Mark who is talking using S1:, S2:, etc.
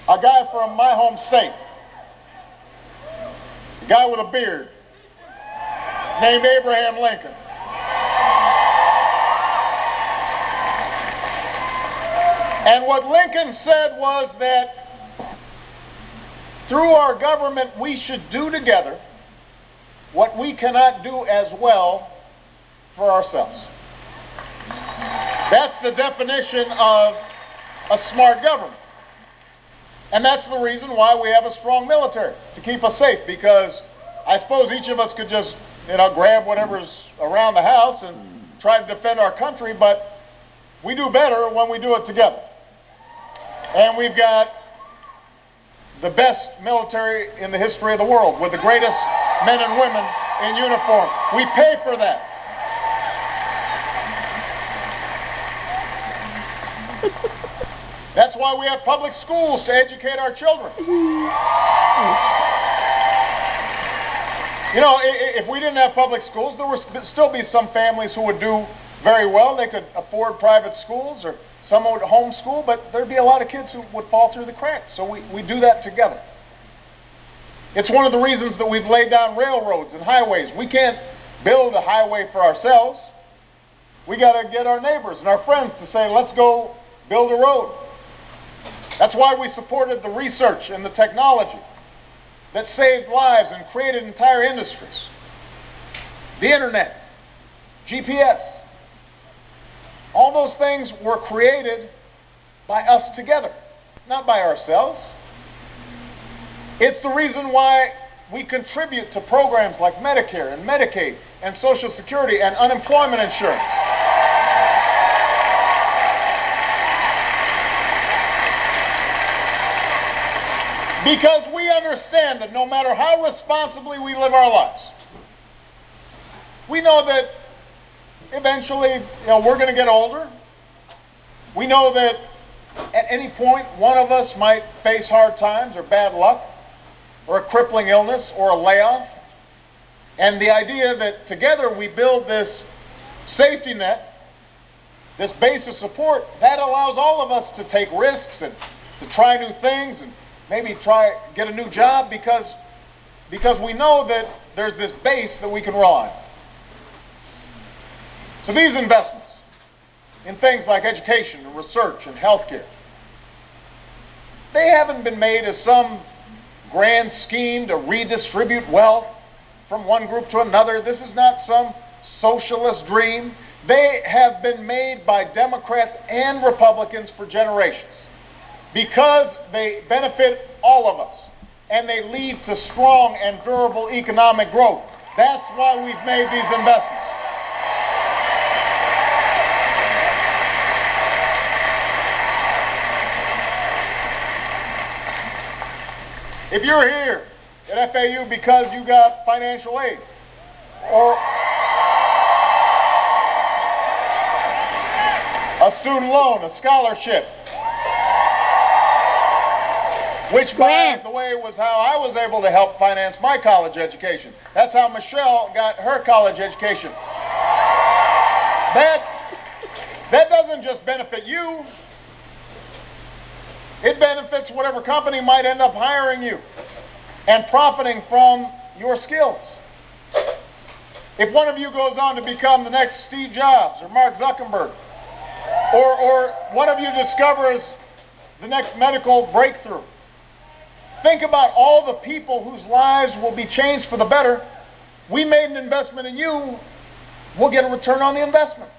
S1: a guy from my home state, a guy with a beard, named Abraham Lincoln. And what Lincoln said was that through our government we should do together what we cannot do as well for ourselves. That's the definition of a smart government. And that's the reason why we have a strong military, to keep us safe, because I suppose each of us could just, grab whatever's around the house and try to defend our country, but we do better when we do it together. And we've got the best military in the history of the world, with the greatest men and women in uniform. We pay for that. That's why we have public schools, to educate our children. If we didn't have public schools, there would still be some families who would do very well. They could afford private schools, or some would homeschool, but there'd be a lot of kids who would fall through the cracks. So we do that together. It's one of the reasons that we've laid down railroads and highways. We can't build a highway for ourselves. We got to get our neighbors and our friends to say, let's go build a road. That's why we supported the research and the technology that saved lives and created entire industries. The internet, GPS, all those things were created by us together, not by ourselves. It's the reason why we contribute to programs like Medicare and Medicaid and Social Security and unemployment insurance. Because we understand that no matter how responsibly we live our lives, we know that eventually, we're going to get older. We know that at any point, one of us might face hard times or bad luck or a crippling illness or a layoff. And the idea that together we build this safety net, this base of support, that allows all of us to take risks and to try new things and maybe get a new job because we know that there's this base that we can rely on. So these investments in things like education and research and healthcare, they haven't been made as some grand scheme to redistribute wealth from one group to another. This is not some socialist dream. They have been made by Democrats and Republicans for generations because they benefit all of us and they lead to strong and durable economic growth. That's why we've made these investments. If you're here at FAU because you got financial aid, or a student loan, a scholarship, which, by the way, was how I was able to help finance my college education. That's how Michelle got her college education. That doesn't just benefit you. It benefits whatever company might end up hiring you and profiting from your skills. If one of you goes on to become the next Steve Jobs or Mark Zuckerberg, or one of you discovers the next medical breakthrough, think about all the people whose lives will be changed for the better. We made an investment in you. We'll get a return on the investment.